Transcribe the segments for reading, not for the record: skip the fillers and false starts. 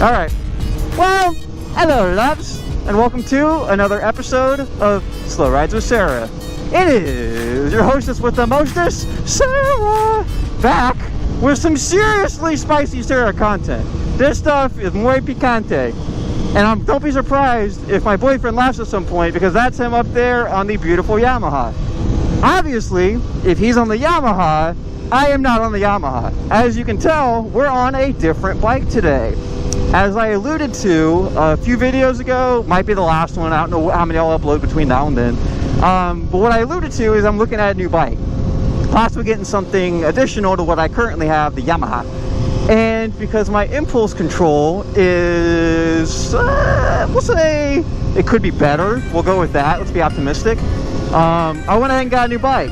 Alright, well, hello loves, and welcome to another episode of Slow Rides with Sarah. It is your hostess with the mostest, Sarah, back with some seriously spicy Sarah content. This stuff is muy picante, and don't be surprised if my boyfriend laughs at some point, because that's him up there on the beautiful Yamaha. Obviously, if he's on the Yamaha, I am not on the Yamaha. As you can tell, we're on a different bike today. As I alluded to a few videos ago, might be the last one, I don't know how many I'll upload between now and then, but what I alluded to is I'm looking at a new bike, possibly getting something additional to what I currently have, the Yamaha. And because my impulse control is, we'll say it could be better, we'll go with that, let's be optimistic. I went ahead and got a new bike,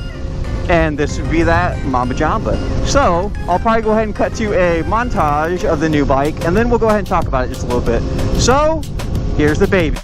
and this would be that Mamba Jamba. So I'll probably go ahead and cut to a montage of the new bike, and then we'll go ahead and talk about it just a little bit. So here's the baby.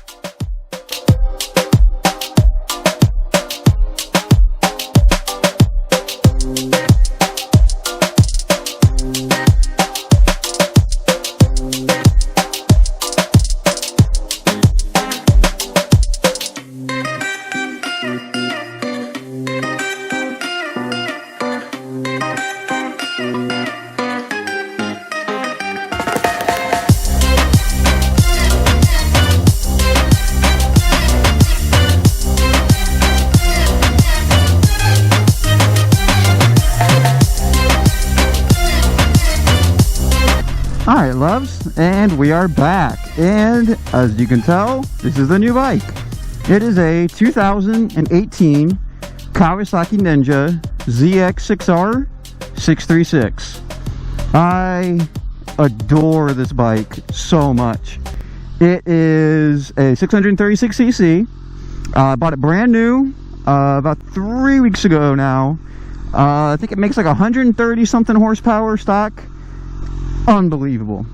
Alright loves, and we are back, and as you can tell, this is the new bike. It is a 2018 Kawasaki Ninja ZX6R 636. I adore this bike so much. It is a 636cc. I bought it brand new about 3 weeks ago now. I think it makes like 130 something horsepower stock. Unbelievable.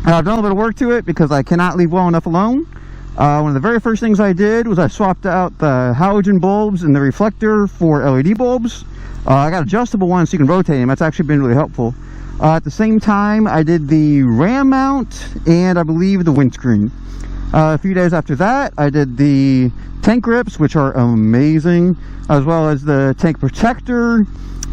I've done a little bit of work to it because I cannot leave well enough alone. One of the very first things I did was I swapped out the halogen bulbs and the reflector for LED bulbs. I got adjustable ones so you can rotate them. That's actually been really helpful. At the same time, I did the ram mount and I believe the windscreen. A few days after that, I did the tank grips, which are amazing, as well as the tank protector.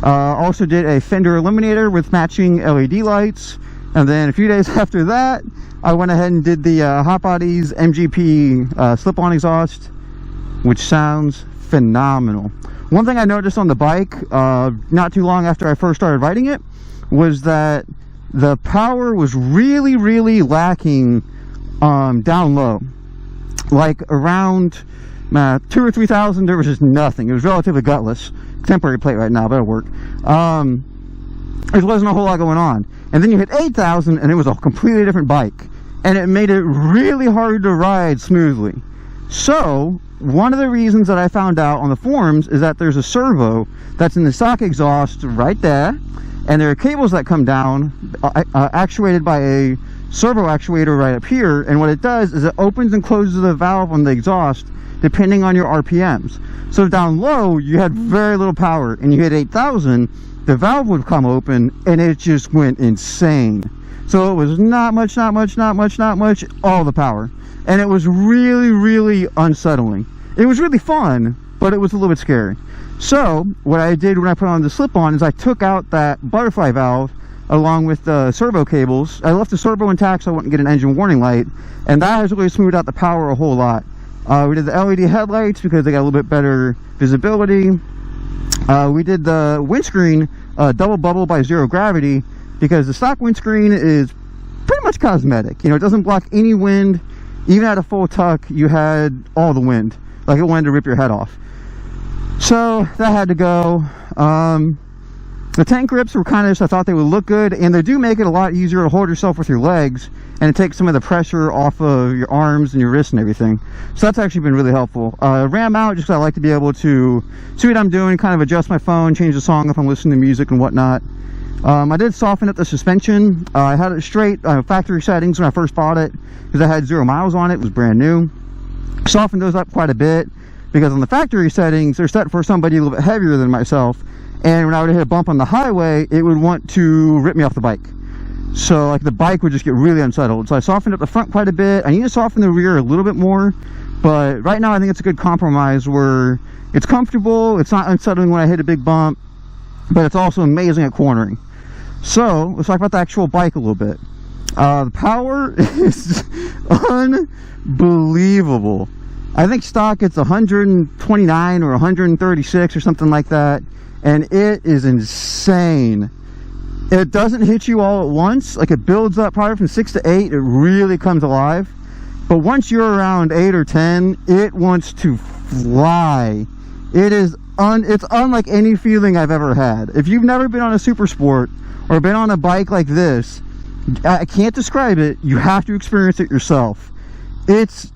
Also did a fender eliminator with matching LED lights. And then a few days after that, I went ahead and did the Hot Bodies MGP slip-on exhaust, which sounds phenomenal. One thing I noticed on the bike, not too long after I first started riding it, was that the power was really, really lacking down low. Like around 2,000 or 3,000, there was just nothing. It was relatively gutless. Temporary plate right now, but it'll work. There wasn't a whole lot going on. And then you hit 8,000 and it was a completely different bike, and it made it really hard to ride smoothly. So one of the reasons that I found out on the forums is that there's a servo that's in the stock exhaust right there, and there are cables that come down actuated by a servo actuator right up here, and what it does is it opens and closes the valve on the exhaust depending on your RPMs. So down low you had very little power, and you hit 8,000, the valve would come open and it just went insane. So it was not much, all the power. And it was really, really unsettling. It was really fun, but it was a little bit scary. So what I did when I put on the slip-on is I took out that butterfly valve along with the servo cables. I left the servo intact so I wouldn't get an engine warning light, and that has really smoothed out the power a whole lot. We did the LED headlights because they got a little bit better visibility. We did the windscreen double bubble by zero gravity because the stock windscreen is pretty much cosmetic. You know, it doesn't block any wind. Even at a full tuck, you had all the wind. Like it wanted to rip your head off. So that had to go. The tank grips were kind of just, I thought they would look good, and they do make it a lot easier to hold yourself with your legs, and it takes some of the pressure off of your arms and your wrists and everything. So that's actually been really helpful. Ram out, just 'cause I like to be able to see what I'm doing, kind of adjust my phone, change the song if I'm listening to music and whatnot. I did soften up the suspension. I had it straight factory settings when I first bought it because I had 0 miles on it. It was brand new. Softened those up quite a bit because on the factory settings, they're set for somebody a little bit heavier than myself. And when I would hit a bump on the highway, it would want to rip me off the bike. So like the bike would just get really unsettled. So I softened up the front quite a bit. I need to soften the rear a little bit more, but right now I think it's a good compromise where it's comfortable, it's not unsettling when I hit a big bump, but it's also amazing at cornering. So let's talk about the actual bike a little bit. The power is unbelievable. I think stock it's 129 or 136 or something like that, and it is insane. It doesn't hit you all at once. Like, it builds up probably from 6 to 8. It really comes alive. But once you're around 8 or 10, it wants to fly. It's unlike any feeling I've ever had. If you've never been on a super sport or been on a bike like this, I can't describe it. You have to experience it yourself. It's,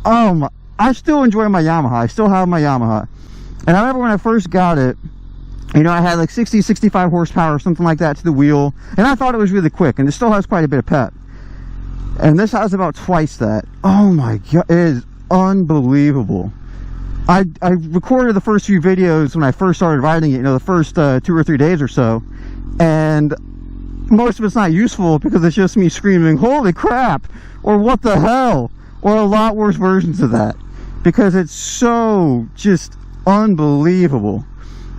I still enjoy my Yamaha. I still have my Yamaha. And I remember when I first got it, you know, I had like 60, 65 horsepower, something like that to the wheel. And I thought it was really quick, and it still has quite a bit of pep. And this has about twice that. Oh my God, it is unbelievable. I recorded the first few videos when I first started riding it, you know, the first 2 or 3 days or so. And most of it's not useful because it's just me screaming, holy crap, or what the hell, or a lot worse versions of that. Because it's so just unbelievable.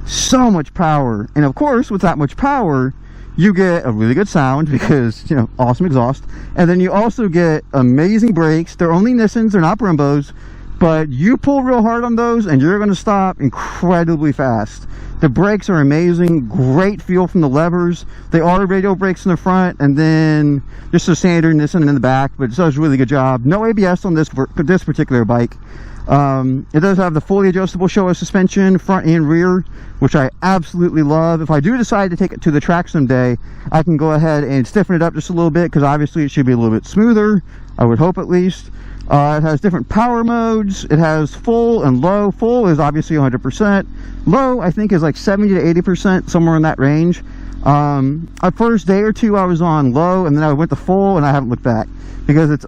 So much power. And of course, with that much power, you get a really good sound because, you know, awesome exhaust. And then you also get amazing brakes. They're only Nissans, they're not Brembos, but you pull real hard on those and you're going to stop incredibly fast. The brakes are amazing, great feel from the levers. They are radial brakes in the front, and then just a standard Nissan in the back, but it does a really good job. No ABS on this particular bike. It does have the fully adjustable Showa suspension, front and rear, which I absolutely love. If I do decide to take it to the track someday, I can go ahead and stiffen it up just a little bit, because obviously it should be a little bit smoother, I would hope at least. It has different power modes. It has full and low. Full is obviously 100%. Low, I think, is like 70 to 80%, somewhere in that range. At first day or two I was on low, and then I went to full, and I haven't looked back because it's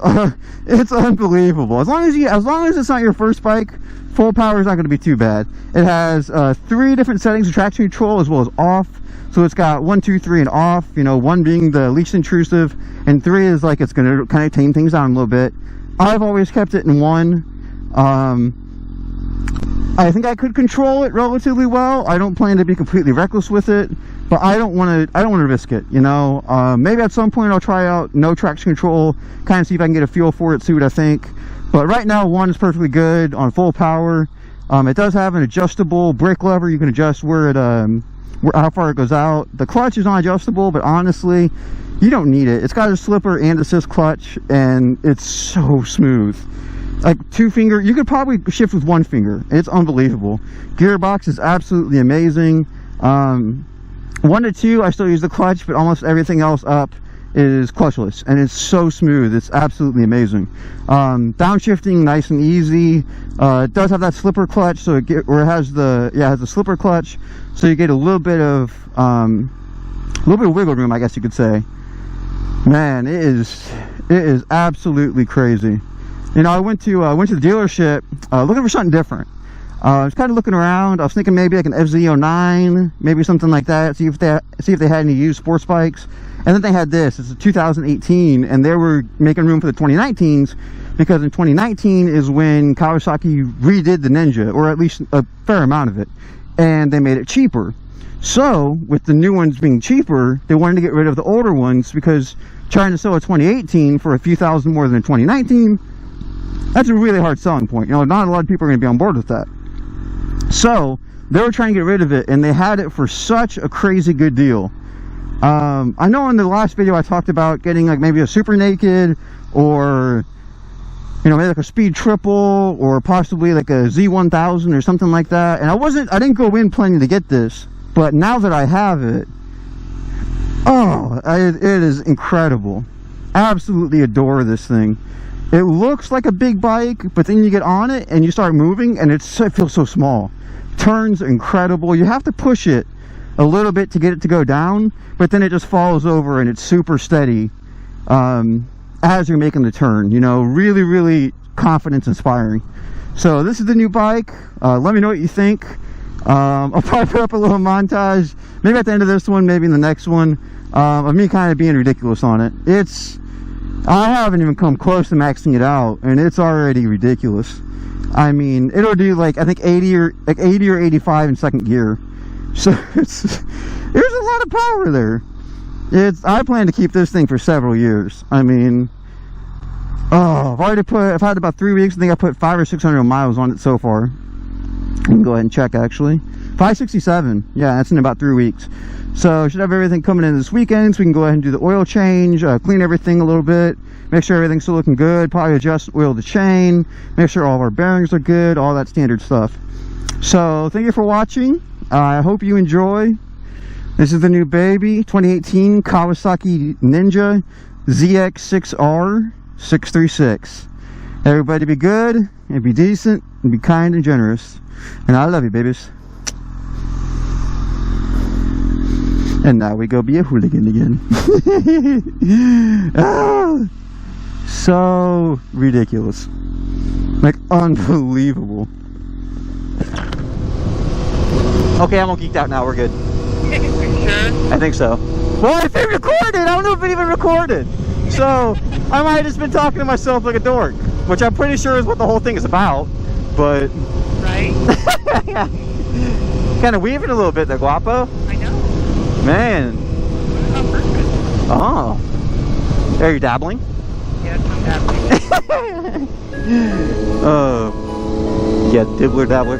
unbelievable. As long as it's not your first bike, full power is not going to be too bad. It has 3 different settings of traction control as well as off. So it's got 1, 2, 3 and off, you know, 1 being the least intrusive, and 3 is like it's going to kind of tame things down a little bit. I've always kept it in 1. I think I could control it relatively well. I don't plan to be completely reckless with it, but I don't want to risk it, you know. Maybe at some point I'll try out no traction control, kind of see if I can get a feel for it, see what I think. But right now 1 is perfectly good on full power. It does have an adjustable brake lever. You can adjust how far it goes out. The clutch is not adjustable, but honestly, you don't need it. It's got a slipper and assist clutch, and it's so smooth. Like 2 finger, you could probably shift with 1 finger. It's unbelievable. Gearbox is absolutely amazing. 1 to 2, I still use the clutch, but almost everything else up is clutchless, and it's so smooth. It's absolutely amazing. Downshifting nice and easy. It does have that slipper clutch, so it has the slipper clutch, so you get a little bit of wiggle room, I guess you could say. Man, it is absolutely crazy. You know, I went to the dealership looking for something different. I was kind of looking around. I was thinking maybe like an FZ09, maybe something like that. See if they had any used sports bikes. And then they had this. It's a 2018, and they were making room for the 2019s, because in 2019 is when Kawasaki redid the Ninja, or at least a fair amount of it, and they made it cheaper. So with the new ones being cheaper, they wanted to get rid of the older ones, because trying to sell a 2018 for a few thousand more than a 2019, that's a really hard selling point. You know, not a lot of people are going to be on board with that. So they were trying to get rid of it, and they had it for such a crazy good deal. I know in the last video I talked about getting like maybe a super naked, or you know, maybe like a speed triple, or possibly like a Z1000 or something like that. And I didn't go in planning to get this, but now that I have it, it is incredible. Absolutely adore this thing. It looks like a big bike, but then you get on it and you start moving, and it feels so small. Turns incredible. You have to push it a little bit to get it to go down, but then it just falls over, and it's super steady as you're making the turn. You know, really, really confidence inspiring. So this is the new bike. Let me know what you think. I'll probably put up a little montage, maybe at the end of this one, maybe in the next one, of me kind of being ridiculous on it. I haven't even come close to maxing it out, and it's already ridiculous. I mean, it'll do like, I think 80 or 85 in second gear. So there's a lot of power there. I plan to keep this thing for several years. I mean, I've had about 3 weeks. I think I put 500 or 600 miles on it so far. I can go ahead and check, actually. 567. Yeah, that's in about 3 weeks. So should have everything coming in this weekend, so we can go ahead and do the oil change, clean everything a little bit, make sure everything's still looking good, probably adjust oil the chain, make sure all of our bearings are good, all that standard stuff. So thank you for watching. I hope you enjoy. This is the new baby 2018 Kawasaki Ninja ZX6R 636. Everybody be good and be decent and be kind and generous. And I love you, babies. And now we go be a hooligan again. Ah, so ridiculous. Like, unbelievable. Okay, I'm all geeked out now. We're good. Sure? I think so. Well, if it recorded, I don't know if it even recorded. So, I might have just been talking to myself like a dork. Which I'm pretty sure is what the whole thing is about. But... Right? Kind of weaving a little bit there, Guapo. I know. Man. Oh, perfect. Oh. Are you dabbling? Yes, I'm dabbling. Yeah, dibbler dabbler.